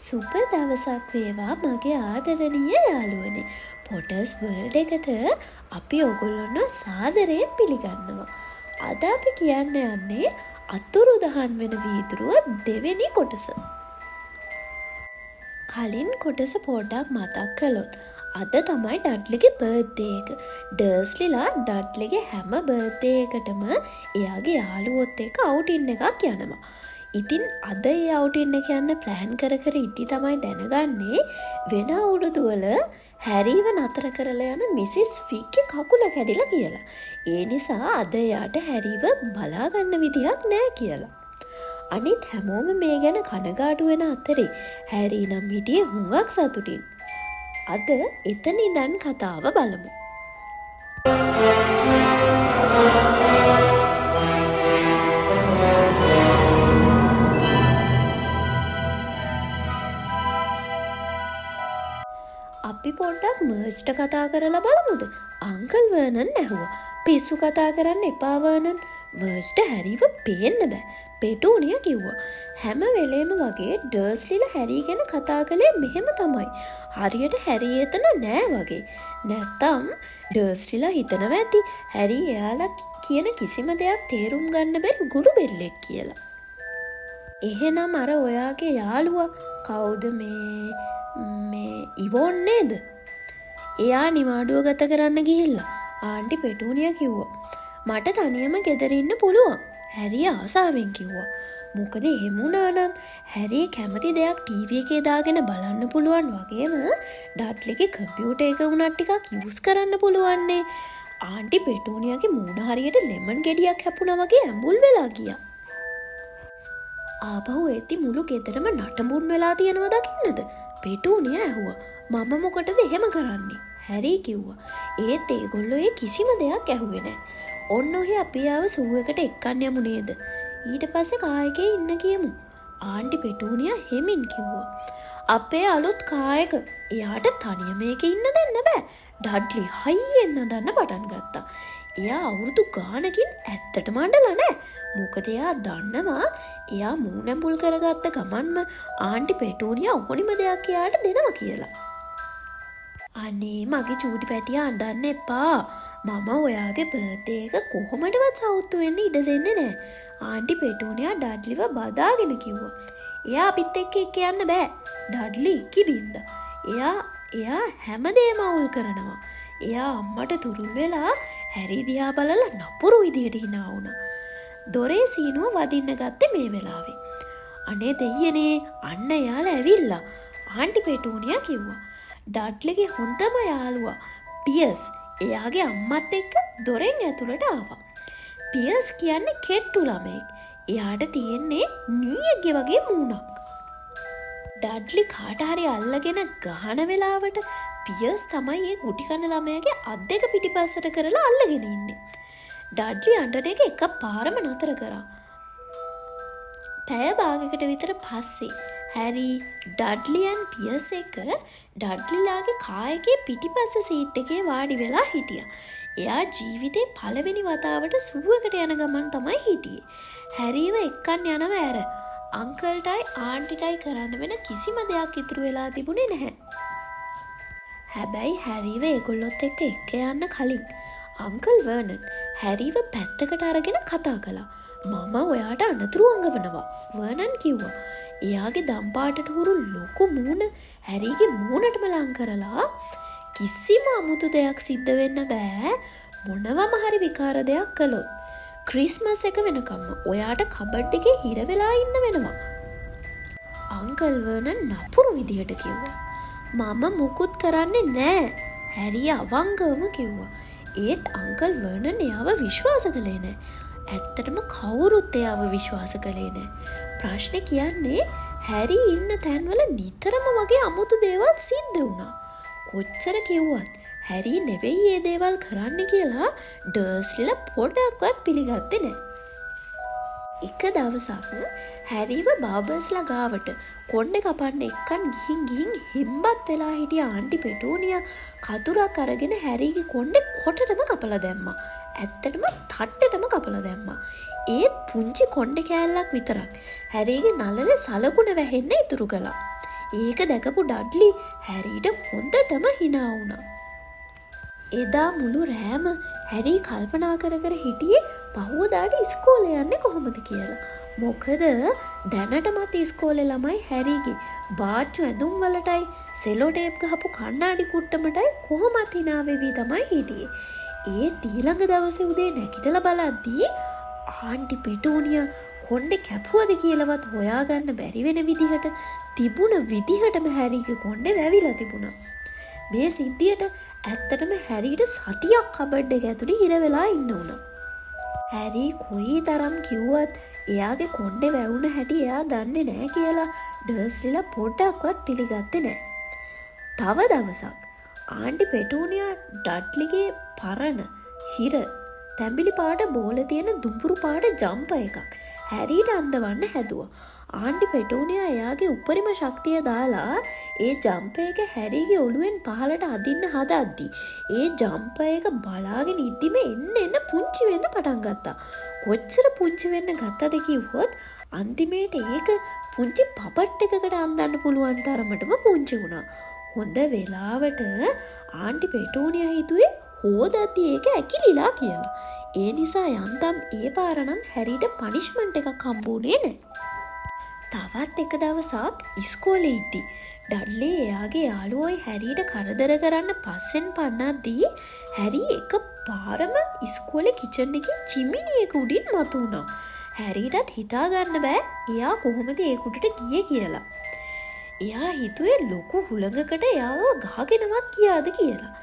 සුබ දවසක් වේවා මගේ ආදරණීය යාළුවනේ. පොටර්ස් වර්ල්ඩ් එකට අපි ඔගොල්ලොන්ව සාදරයෙන් පිළිගන්නවා. අද අපි කියන්න යන්නේ අතුරුදහන් වෙන වීදුරුව දෙවෙනි කොටස. කලින් කොටස පොඩ්ඩක් මතක් කළොත් අද තමයි ඩඩ්ලිගේ බර්ත්ඩේ එක. ඩර්ස්ලිලා ඩඩ්ලිගේ හැම බර්ත්ඩේ එකටම එයාගේ යාළුවොත් එක්ක අවුටින් එකක් යනවා. ඉතින් අද ඒ අවුටින් එක යන්න ප්ලෑන් කර ඉද්දි තමයි දැනගන්නේ වෙන අවුරුදුවල හැරීව නතර කරලා යන මිසිස් ෆික්ගේ කකුල කැඩිලා කියලා. ඒ නිසා අද එයාට හැරීව බලාගන්න විදියක් නෑ කියලා. අනිත් හැමෝම මේ ගැන කනගාටු වෙන අතරේ හැරී නම් හිටියේ හුඟක් සතුටින්. අද එතන ඉඳන් කතාව බලමු. අපි පොඩ්ඩක් මර්ජ්ට කතා කරලා බලමුද? අංකල් වර්නන් ඇහුවා. පිස්සු කතා කරන්න එපා වර්නන්. මර්ජ්ට හැරීව පේන්න බෑ. පෙටූනිය කිව්වා. හැම වෙලේම වගේ ඩර්ස්ලිලා හැරී ගැන කතා කළේ මෙහෙම තමයි. හරියට හැරී එතන නෑ වගේ. නැත්තම් ඩර්ස්ලිලා හිතනවා ඇති හැරී එයාලා කියන කිසිම දෙයක් තේරුම් ගන්න බැරි ගුඩු බෙල්ලෙක් කියලා. එහෙනම් අර ඔයාගේ යාළුවා කවුද මේ ඉවෝන් නේද? එයා නිවාඩුව ගත කරන්න ගිහිල්ලා. ආන්ටි පෙටූනිය කිව්වා. මට තනියම ගෙදර ඉන්න පුළුවන්. හැරී ආසාවෙන් කිව්වා. මොකද එහෙම වුණා නම් හැරී කැමති දෙයක් ටීවී එකේ දාගෙන බලන්න පුළුවන් වගේම ඩඩ්ලිගේ කම්පියුටර් එක උනත් ටිකක් යූස් කරන්න පුළුවන්නේ. ආන්ටි පෙටූනියගේ මූණ හරියට ලෙමන් ගෙඩියක් හැපුණා වගේ ඇඹුල් වෙලා ගියා. ආපහු එති මුළු ගෙදරම නටඹුන් වෙලා තියෙනවා දකින්නද? පෙටූනිය ඇහුවා. මම මොකටද එහෙම කරන්නේ? හැරී කිව්වා. ඒත් ඒගොල්ලෝ ඒ කිසිම දෙයක් ඇහුවේ නැහැ. ඔන්න ඔහේ අපි ආව සූ එකට එක්කන් යමු නේද? ඊට පස්සේ කායකේ ඉන්න කියමු. ආන්ටි පෙටූනියා හෙමින් කිව්වා. අපේ අලුත් කායක. එයාට තනියම මේකේ ඉන්න දෙන්න බෑ. ඩඩ්ලි හයියෙන් නඩන්න පටන් ගත්තා. එයා අවුරුදු ගානකින් ඇත්තටම අඬලා නෑ. මොකද එයා දන්නවා එයා මූණැඹුල් කරගත්ත ගමන්ම ආන්ටි පෙටූනියා ඕනිම දෙයක් එයාට දෙනවා කියලා. අනේ මගේ චූටි පැටියා අඬන්න එපා. මම ඔයාගේ බර්ත්ඩේ එක කොහොමඩවත් සවුත්තු වෙන්න ඉඩ දෙන්නේ නෑ. ආන්ටි පෙටූනියා ඩඩ්ලිව බදාගෙන කිව්වා. එයා අපිත් එක්ක යන්න බෑ. ඩඩ්ලි කිබින්දා. එයා හැමදේම අවුල් කරනවා. එයා අම්මට තුරුල් වෙලා හැරී දිහා බලලා නපුරු විදියට hina වුණා. දොරේ සීනුව වදින්න ගත්තේ මේ වෙලාවේ. අනේ දෙයියනේ අන්න එයාලා ඇවිල්ලා. ආන්ටි පෙටූනියා කිව්වා. ඩඩ්ලිගේ හොඳම යාළුවා පියර්ස් එයාගේ අම්මත් එක්ක දොරෙන් ඇතුළට ආවා. පියර්ස් කියන්නේ කෙට්ටු ළමෙක්. එයාට තියෙන්නේ මීයෙක්ගේ වගේ මූණක්. ඩඩ්ලි කාට හරි අල්ලගෙන ගහන වෙලාවට පියර්ස් තමයි ඒ ගුටි කන ළමයාගේ අත් දෙක පිටිපස්සට කරලා අල්ලගෙන ඉන්නේ. ඩඩ්ලි අඬන එක පාරම නතර කරා. පැය භාගයකට විතර පස්සේ හැරී ඩඩ්ලියන් පියර්ස් එක ඩඩ්ලිලාගේ කායකේ පිටිපස්ස සීට් එකේ වාඩි වෙලා හිටියා. එයා ජීවිතේ පළවෙනි වතාවට සුවකට යන ගමන් තමයි හිටියේ. හැරීව එක්කන් යනව ඇර අංකල්ටයි ආන්ටිටයි කරන්න වෙන කිසිම දෙයක් ඉතුරු වෙලා තිබුණේ නැහැ. හැබැයි හැරීව ඒගොල්ලොත් එක්ක යන්න කලින් අංකල් වර්නන් හැරීව පැත්තකට අරගෙන කතා කළා. මම ඔයාට අනතුරු අඟවනවා වර්නන් කිව්වා. එයාගේ දම්පාටට හුරු ලොකු මූණ හැරීගේ මූණටම ලං කරලා කිසිම අමුතු දෙයක් සිද්ධ වෙන්න බෑ මොනවම හරි විකාර දෙයක් කළොත්. ක්‍රිස්මස් එක වෙනකම්ම ඔයාට කබඩ් එකේ හිර වෙලා ඉන්න වෙනවා. අංකල් වර්නන් නපුරු විදියට කිව්වා. මම මුකුත් කරන්නේ නෑ හැරී අවංගවම කිව්වා. ඒත් අංකල් වර්නන් එයාව විශ්වාස කළේ නෑ. ඇත්තටම කවුරුත් එයාව විශ්වාස කළේ නෑ. ප්‍රශ්නේ කියන්නේ හැරී ඉන්න තැන්වල නිතරම වගේ අමුතු දේවල් සිද්ධ වුණා. කොච්චර කිව්වත් හැරී නෙවෙයි ඒ දේවල් කරන්න කියලා ඩර්ස්ලිලා පොඩක්වත් පිළිගත්තේ නෑ. එක දවසක් හැරීව බාබර්ස්ලා ගාවට කොණ්ඩේ කපන්න එක්කන් ගිහින් හෙම්බත් වෙලා හිටිය ආන්ටි පෙටූනියා කතුරක් අරගෙන හැරීගේ කොණ්ඩේ කොටටම කපලා දැම්මා. ඇත්තටම තට්ටෙටම කපලා දැම්මා. ඒත් පුංචි කොණ්ඩේ කෑල්ලක් විතරක් හැරීගේ නළලේ සලකුණ වැහෙන්න ඉතුරු කළා. ඒක දැකපු ඩඩ්ලි හැරීට හොඳටම hina වුණා. එදා මුළු රෑම හැරී කල්පනා කර කර හිටියේ පහුවදාට ඉස්කෝලේ යන්නේ කොහොමද කියලා. මොකද දැනටමත් ඉස්කෝලේ ළමයි හැරීගේ බාච්චු ඇඳුම් වලටයි සෙලෝ ටේප් ගහපු කණ්ණාඩි කුට්ටමටයි කොහොමත් hina වෙවි තමයි හිටියේ. ඒ ඊළඟ දවසේ උදේ නැගිටලා බලද්දී ආන්ටි පෙටෝනියා කොණ්ඩේ කැපුවද කියලාවත් හොයාගන්න බැරි වෙන විදිහට තිබුණ විදිහටම හැරීගේ කොණ්ඩේ වැවිලා තිබුණා. මේ සිද්ධියට ඇත්තටම හැරීට සතියක් කබඩ් එක ඇතුලේ හිර වෙලා ඉන්න උනා. හැරී කොයි තරම් කිව්වත් එයාගේ කොණ්ඩේ වැවුන හැටි එයා දන්නේ නැහැ කියලා ඩර්ස්ලිලා පොඩ්ඩක්වත් පිළිගත්තේ නැහැ. තව දවසක් ආන්ටි පෙටෝනියා ඩඩ්ලිගේ පරණ හිර තැඹිලි පාට බෝල තියෙන දුඹුරු පාට ජම්පර් එකක් හැරීට අඳවන්න හැදුවා. ආන්ටි පෙටෝනියා එයාගේ උපරිම ශක්තිය දාලා ඒ ජම්පර් එක හැරීගේ ඔළුවෙන් පහළට අදින්න හදද්දි ඒ ජම්පර් එක බලාගෙන ඉද්දිම එන්න පුංචි වෙන්න පටන් ගත්තා. කොච්චර පුංචි වෙන්න ගත්තද කිව්වොත් අන්තිමේට ඒක පුංචි පපට් එකකට අඳන්න පුළුවන් තරමටම පුංචි වුණා. හොඳ වෙලාවට ආන්ටි පෙටෝනියා හිතුවේ හොදද්දි ඒක ඇකිලිලා කියලා. ඒ නිසා යන්තම් ඒ පාරනම් හැරීට පනිෂ්මන්ට් එකක් හම්බුනේ නැහැ. තවත් එක දවසක් ඉස්කෝලේ ඉද්දි ඩඩ්ලි එයාගේ යාළුවෝයි හැරීට කරදර කරන්න පස්සෙන් පන්නද්දී හැරී එක පාරම ඉස්කෝලේ කිචන් එකේ චිමිනියක උඩින් මතු වුණා. හැරීටත් හිතා ගන්න බෑ එයා කොහොමද ඒ කුටට ගියේ කියලා. එයා හිතුවේ ලොකු හුළඟකට එයාව ගහගෙනවත් ගියාද කියලා.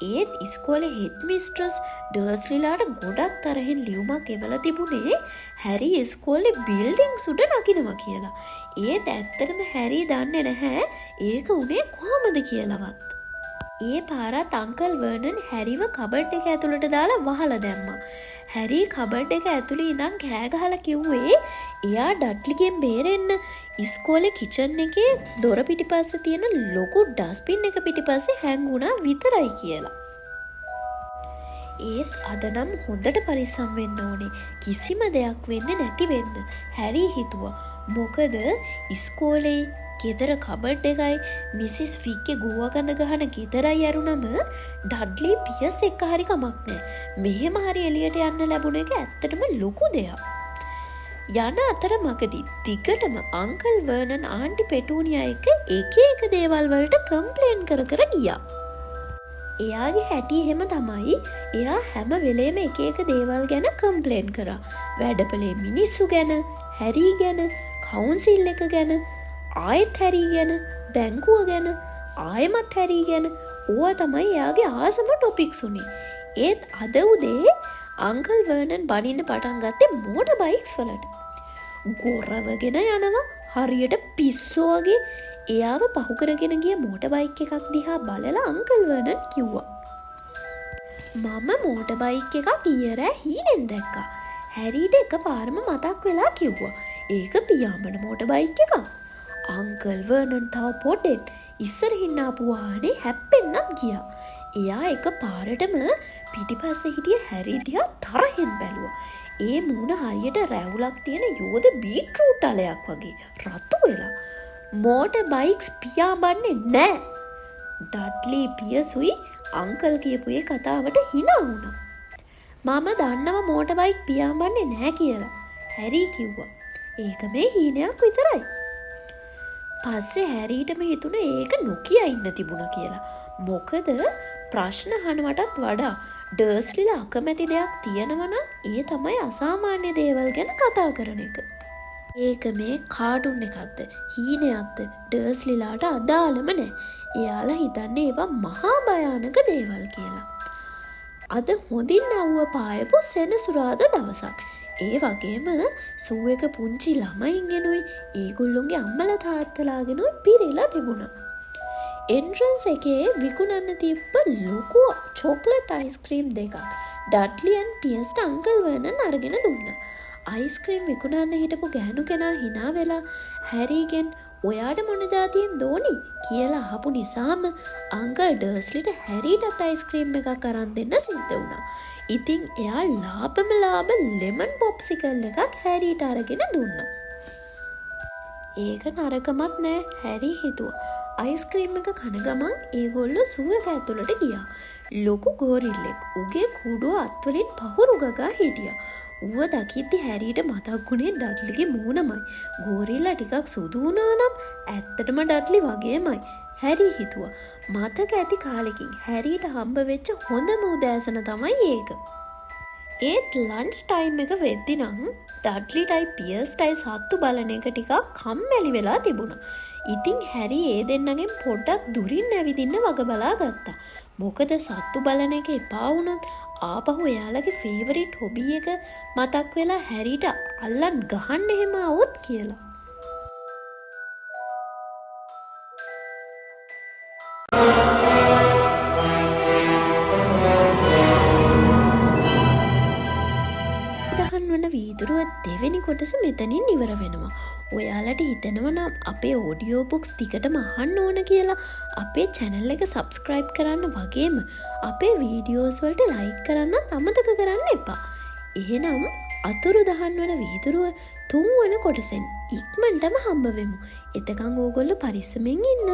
ඒත් ඉස්කෝලේ හෙඩ් මිස්ට්‍රස් ඩර්ස්ලිලාට ගොඩක් තරහින් ලියුමක් එවලා තිබුණේ හැරී ඉස්කෝලේ බිල්ඩින්ග්ස් උඩ නගිනවා කියලා. ඒත් ඇත්තටම හැරී දන්නේ නැහැ ඒක උනේ කොහොමද කියලාවත්. ඒ පාරත් අංකල් වර්නන් හැරිව කබඩ් එක ඇතුළට දාලා වහලා දැම්මා. හැරී කබඩ් එක ඇතුළේ ඉඳන් කෑ ගහලා කිව්වේ එයා ඩඩ්ලිගෙන් බේරෙන්න ඉස්කෝලේ කිචන් එකේ දොර පිටිපස්සේ තියෙන ලොකු ඩස්බින් එක පිටිපස්සේ හැංගුණා විතරයි කියලා. ඒත් අද නම් හොඳට පරිස්සම් වෙන්න ඕනේ. කිසිම දෙයක් වෙන්නේ නැති වෙන්න හැරී හිතුවා. මොකද ඉස්කෝලේ ගෙදර කබඩ් එකයි මිසිස් ෆික්ගේ ගුවගඳ ගහන ගෙදරයි ඇරුණම ඩඩ්ලි පියස් එක්ක හරි කමක් නෑ. මෙහෙම හරි එළියට යන්න ලැබුණ එක ඇත්තටම ලොකු දෙයක්. යන අතරමඟදී දිගටම අංකල් වර්නන් ආන්ටි පෙටෝනියා එක එක දේවල් වලට කම්ප්ලේන් කර කර ගියා. එයාගේ හැටි එහෙම තමයි. එයා හැම වෙලේම එක දේවල් ගැන කම්ප්ලේන් කරා. වැඩපලේ මිනිස්සු ගැන, හැරී ගැන, කවුන්සිල් එක ගැන, ආයෙත් හැරී ගැන, බැංකුව ගැන, ආයෙමත් හැරී ගැන. ඕවා තමයි එයාගේ ආසම ටොපික්ස් උනේ. ඒත් අද උදේ අංකල් වර්නන් බනින්න පටන් ගත්තේ මෝටර් බයික්ස් වලට. ගොරවගෙන යනවා හරියට පිස්සෝ වගේ. එයාව පහු කරගෙන ගිය මෝටර් බයික් එකක් දිහා බලලා අංකල් වර්නන් කිව්වා, මම මෝටර් බයික් එකක් ඊයේ රෑ හීනෙන් දැක්කා. හැරීට එකපාරම මතක් වෙලා කිව්වා, ඒක පියාඹන මෝටර් බයික් එකක්. අංකල් වර්නන් තව පොඩෙන් ඉස්සරහින් ආපු වාහනේ හැප්පෙන්නත් ගියා. එයා එක පාරටම පිටිපස්සේ හිටිය හැරී දිහා තරහෙන් බැලුවා. ඒ මූණ හරියට රැවුලක් තියෙන යෝධ බීට්රූට් අලයක් වගේ රතු වෙලා. මෝටර් බයික්ස් පියාඹන්නේ නෑ. ඩඩ්ලි පියසුයි අංකල් කියපු ඒ කතාවට hina වුණා. මම දන්නවා මෝටර් බයික් පියාඹන්නේ නෑ කියලා. හැරී කිව්වා. ඒක මේ හීනයක් විතරයි. පස්සේ හැරීටම හිතුණා ඒක නොකිය ඉන්න තිබුණා කියලා. මොකද ප්‍රශ්න අහනවටත් වඩා ඩර්ස්ලිලා අකමැති දෙයක් තියෙනවා නම් ඒ තමයි අසාමාන්‍ය දේවල් ගැන කතා කරන එක. ඒක මේ කාටුන් එකක්ද හීනයක්ද ඩර්ස්ලිලාට අදාළම නෑ. එයාලා හිතන්නේ ඒවා මහා භයානක දේවල් කියලා. අද හොඳින් අවුව පායපු සෙනසුරාදා දවසක්. ඒ වගේම සූ එක පුංචි ළමයින්ගෙනුයි ඒගොල්ලොන්ගේ අම්මලා තාත්තලාගෙනුයි පිරීලා තිබුණා. එන්ට්‍රන්ස් එකේ විකුණන්න තිබ්බ ලොකු චොක්ලට් අයිස්ක්‍රීම් දෙකක් ඩඩ්ලියන් පියස්ට අංකල් වර්නන් අරගෙන දුන්නා. අයිස්ක්‍රීම් විකුණන්න හිටපු ගෑනු කෙනා hina වෙලා හැරීගෙන් ඔයාට මොන જાතියෙන් දෝනි කියලා අහපු නිසාම අංකල් ඩර්ස්ලිට හැරීටත් අයිස්ක්‍රීම් එකක් අරන් දෙන්න සිද්ධ වුණා. ඉතින් එයා ලාභම ලාභ ලෙමන් පොප්සිකල් එකක් හැරීට අරගෙන දුන්නා. ඒක නරකමත් නෑ හැරි හිතුවා. අයිස්ක්‍රීම් එක කන ගමන් ඒගොල්ලෝ සූ එක ඇතුළට ගියා. ලොකු ගෝරිල්ලෙක් උගේ කුඩුව අත්වලින් පහුරු ගගා හිටියා. ඌව දකිද්දි හැරීට මතක් වුණේ ඩඩ්ලිගේ මූණමයි. ගෝරිල්ලා ටිකක් සුදු වුණා නම් ඇත්තටම ඩඩ්ලි වගේමයි. හැරි හිතුවා. මතක ඇති කාලෙකින් හැරීට හම්බ වෙච්ච හොඳම උදෑසන තමයි ඒක. ඒත් ලන්ච් ටයිම් එක වෙද්දි නම් ඩඩ්ලිටයි පියර්ස්ටයි සත්තු බලන එක ටිකක් කම්මැලි වෙලා තිබුණා. ඉතින් හැරි ඒ දෙන්නගෙන් පොඩ්ඩක් දුරින් ඇවිදින්න වග බලා ගත්තා. මොකද සත්තු බලන එක එපා වුණොත් ආපහු එයාලගේ ෆේවරිට් හොබි එක මතක් වෙලා හැරිට අල්ලන් ගහන්න එහෙම આવොත් කියලා. වන වීදුරුව දෙවෙනි කොටස මෙතනින් ඉවර වෙනවා. ඔයාලට හිතෙනවා නම් අපේ ඔඩියෝ බුක්ස් ටිකටම අහන්න ඕන කියලා අපේ channel එක subscribe කරන්න වගේම අපේ වීඩියෝස් වලට like කරන්නත් අමතක කරන්න එපා. එහෙනම් අතුරුදහන් වන වීදුරුව 3 වන කොටසෙන් ඉක්මනටම හම්බ වෙමු. එතකන් ඕගොල්ලෝ පරිස්සමෙන් ඉන්න.